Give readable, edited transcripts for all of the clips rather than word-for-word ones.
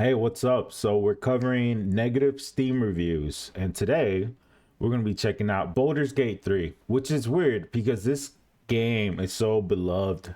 Hey, what's up? So we're covering negative Steam reviews, and today we're gonna be checking out Baldur's Gate 3, which is weird because this game is so beloved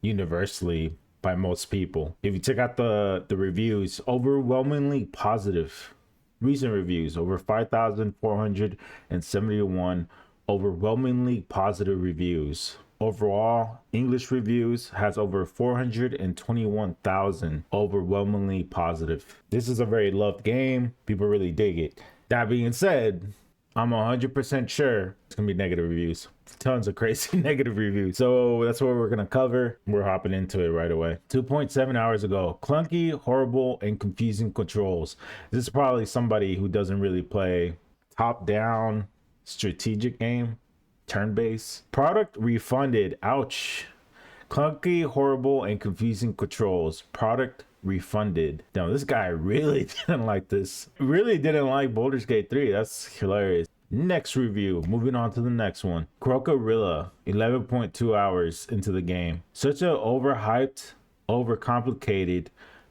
universally by most people. If you check out the reviews, overwhelmingly positive. Recent reviews, over 5,471 overwhelmingly positive reviews. Overall, English reviews has over 421,000 overwhelmingly positive. This is a very loved game. People really dig it. That being said, I'm 100% sure it's gonna be negative reviews. Tons of crazy negative reviews. So that's what we're gonna cover. We're hopping into it right away. 2.7 hours ago. Clunky, horrible, and confusing controls. This is probably somebody who doesn't really play top-down strategic game, turn-based. Product refunded. Ouch. Clunky, horrible, and confusing controls. Product refunded. Now, this guy really didn't like this. Really didn't like Baldur's Gate 3. That's hilarious. Next review. Moving on to the next one. Crocorilla. 11.2 hours into the game. Such a overhyped, overcomplicated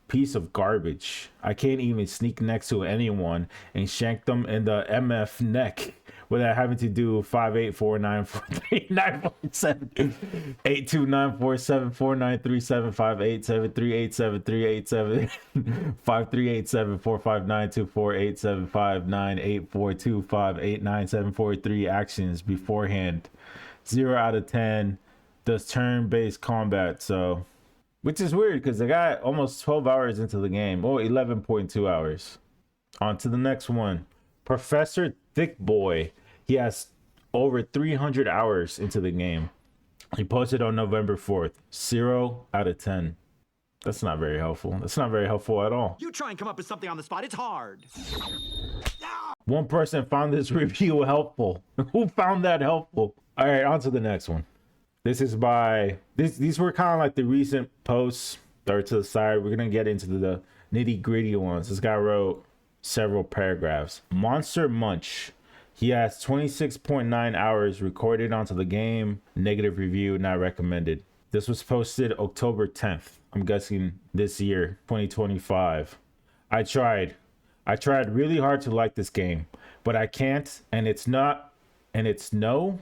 piece of garbage. I can't even sneak next to anyone and shank them in the MF neck without having to do 5849475873873873874987248759842589743 actions beforehand. 0 out of 10 does turn-based combat. So, which is weird because they got almost 12 hours into the game. Oh, 11.2 hours. On to the next one. Professor Thick Boy. He has over 300 hours into the game. He posted on November 4th. 0 out of 10. That's not very helpful. That's not very helpful at all. You try and come up with something on the spot, it's hard. One person found this review helpful. Who found that helpful? All right, on to the next one. This is by... These were kind of like the recent posts that are to the side. We're going to get into the nitty-gritty ones. This guy wrote several paragraphs. Monster Munch. He has 26.9 hours recorded onto the game. Negative review, not recommended. This was posted October 10th. I'm guessing this year, 2025. I tried really hard to like this game, but I can't, and it's no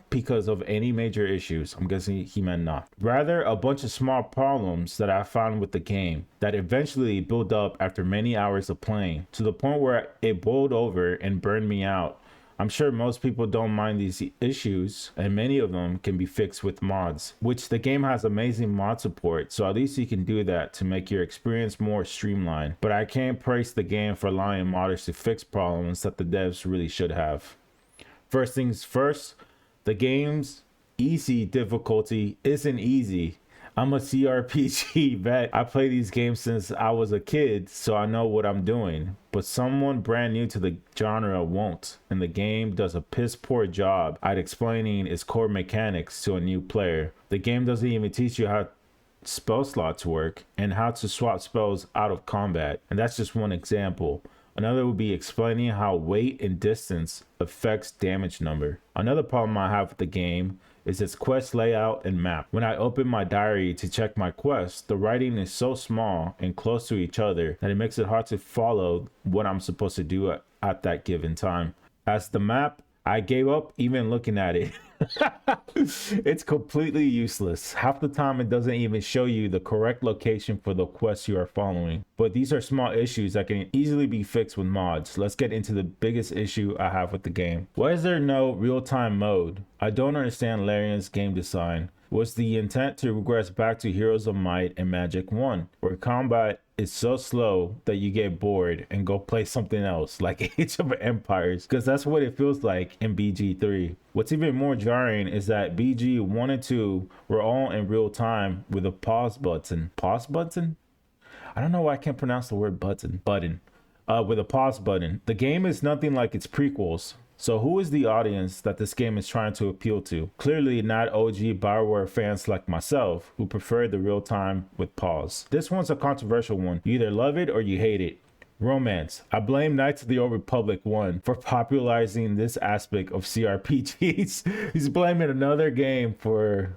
because of any major issues. I'm guessing he meant not. Rather, a bunch of small problems that I found with the game that eventually built up after many hours of playing to the point where it boiled over and burned me out. I'm sure most people don't mind these issues, and many of them can be fixed with mods, which the game has amazing mod support, so at least you can do that to make your experience more streamlined. But I can't praise the game for allowing modders to fix problems that the devs really should have. First things first, the game's easy difficulty isn't easy. I'm a CRPG vet. I play these games since I was a kid, so I know what I'm doing. But someone brand new to the genre won't, and the game does a piss poor job at explaining its core mechanics to a new player. The game doesn't even teach you how spell slots work and how to swap spells out of combat, and that's just one example. Another would be explaining how weight and distance affects damage number. Another problem I have with the game is its quest layout and map. When I open my diary to check my quests, the writing is so small and close to each other that it makes it hard to follow what I'm supposed to do at that given time. As the map, I gave up even looking at it. It's completely useless. Half the time it doesn't even show you the correct location for the quest you are following. But these are small issues that can easily be fixed with mods. Let's get into the biggest issue I have with the game. Why is there no real-time mode? I don't understand Larian's game design. Was the intent to regress back to Heroes of Might and Magic 1, where combat is so slow that you get bored and go play something else like Age of Empires, because that's what it feels like in BG3. What's even more jarring is that BG 1 and 2 were all in real time with a pause button. Pause button? I don't know why I can't pronounce the word button. With a pause button. The game is nothing like its prequels. So who is the audience that this game is trying to appeal to? Clearly not OG Bioware fans like myself who prefer the real time with pause. This one's a controversial one. You either love it or you hate it. Romance. I blame Knights of the Old Republic 1 for popularizing this aspect of CRPGs. He's blaming another game for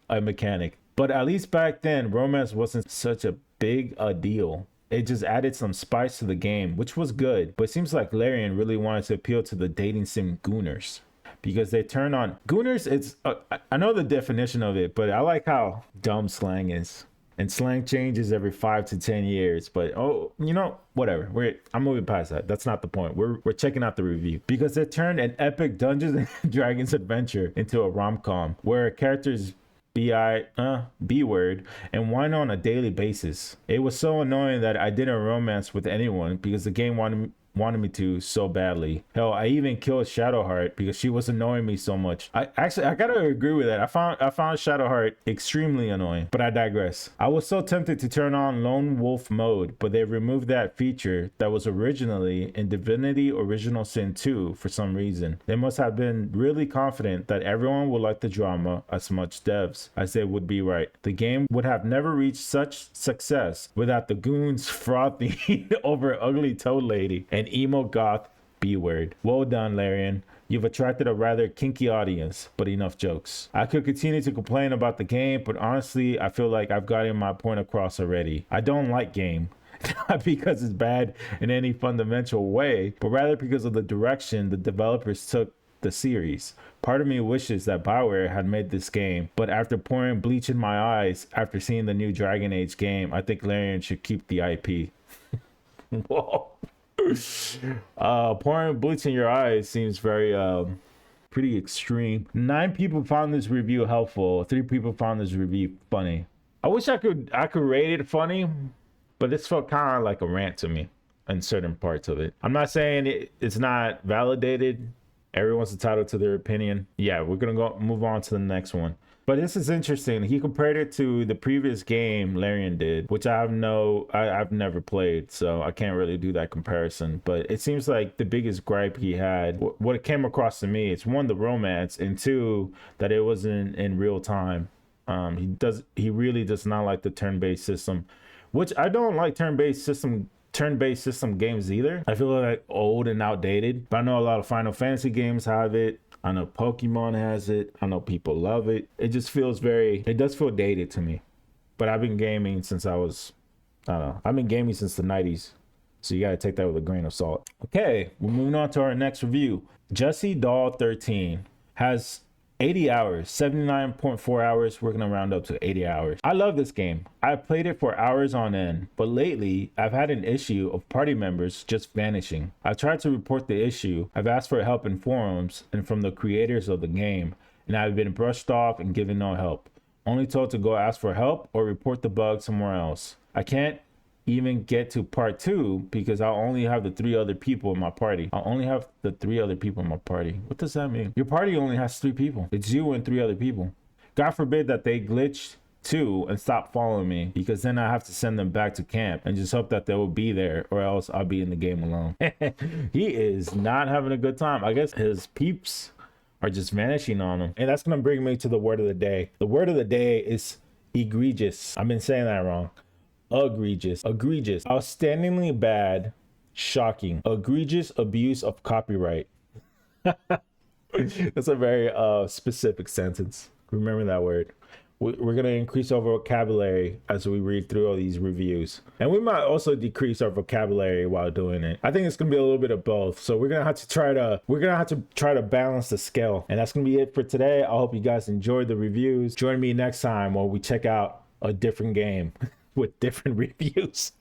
a mechanic. But at least back then, romance wasn't such a big a deal. it just added some spice to the game, which was good. But it seems like Larian really wanted to appeal to the dating sim gooners, because they turn on gooners. It's I know the definition of it, but I like how dumb slang is. And slang changes every 5 to 10 years. But whatever. I'm moving past that. That's not the point. We're checking out the review, because they turned an epic Dungeons and Dragons adventure into a rom-com where characters B word and whine on a daily basis. It was so annoying that I didn't romance with anyone because the game wanted me to so badly. Hell, I even killed Shadowheart because she was annoying me so much. I gotta agree with that. I found Shadowheart extremely annoying, but I digress. I was so tempted to turn on Lone Wolf mode, but they removed that feature that was originally in Divinity Original Sin 2 for some reason. They must have been really confident that everyone would like the drama as much devs as they would be right. The game would have never reached such success without the goons frothing over ugly toad lady and emo goth B word. Well done, Larian. You've attracted a rather kinky audience, but enough jokes. I could continue to complain about the game, but honestly, I feel like I've gotten my point across already. I don't like game. Not because it's bad in any fundamental way, but rather because of the direction the developers took the series. Part of me wishes that BioWare had made this game, but after pouring bleach in my eyes after seeing the new Dragon Age game, I think Larian should keep the IP. Whoa. Pouring bleach in your eyes seems very pretty extreme. 9 people found this review helpful. 3 people found this review funny. I wish I could rate it funny, but this felt kind of like a rant to me in certain parts of it. I'm not saying it's not validated. Everyone's entitled to their opinion. Yeah, we're gonna move on to the next one. But this is interesting. He compared it to the previous game Larian did, which I've never played, so I can't really do that comparison. But it seems like the biggest gripe he had, what it came across to me, it's 1, the romance, and 2, that it wasn't in real time. He really does not like the turn-based system, which I don't like turn-based system games either. I feel like old and outdated. But I know a lot of Final Fantasy games have it. I know Pokemon has it. I know people love it. It just feels it does feel dated to me. But I've been gaming since I've been gaming since the 90s. So you gotta take that with a grain of salt. Okay, we're moving on to our next review. Jesse Doll 13 has 80 hours, 79.4 hours. We're gonna round up to 80 hours. I love this game. I played it for hours on end, but lately I've had an issue of party members just vanishing. I've tried to report the issue. I've asked for help in forums and from the creators of the game, and I've been brushed off and given no help. Only told to go ask for help or report the bug somewhere else. I can't even get to part 2 because I only have the 3 other people in my party. What does that mean? Your party only has 3 people. It's you and 3 other people. God forbid that they glitch too and stop following me, because then I have to send them back to camp and just hope that they will be there, or else I'll be in the game alone. He is not having a good time. I guess his peeps are just vanishing on him. And that's gonna bring me to the word of the day. The word of the day is egregious. I've been saying that wrong. Egregious, outstandingly bad, shocking, egregious abuse of copyright. That's a very specific sentence. Remember that word. We're going to increase our vocabulary as we read through all these reviews. And we might also decrease our vocabulary while doing it. I think it's going to be a little bit of both. So we're going to have to try to balance the scale. And that's going to be it for today. I hope you guys enjoyed the reviews. Join me next time while we check out a different game with different reviews.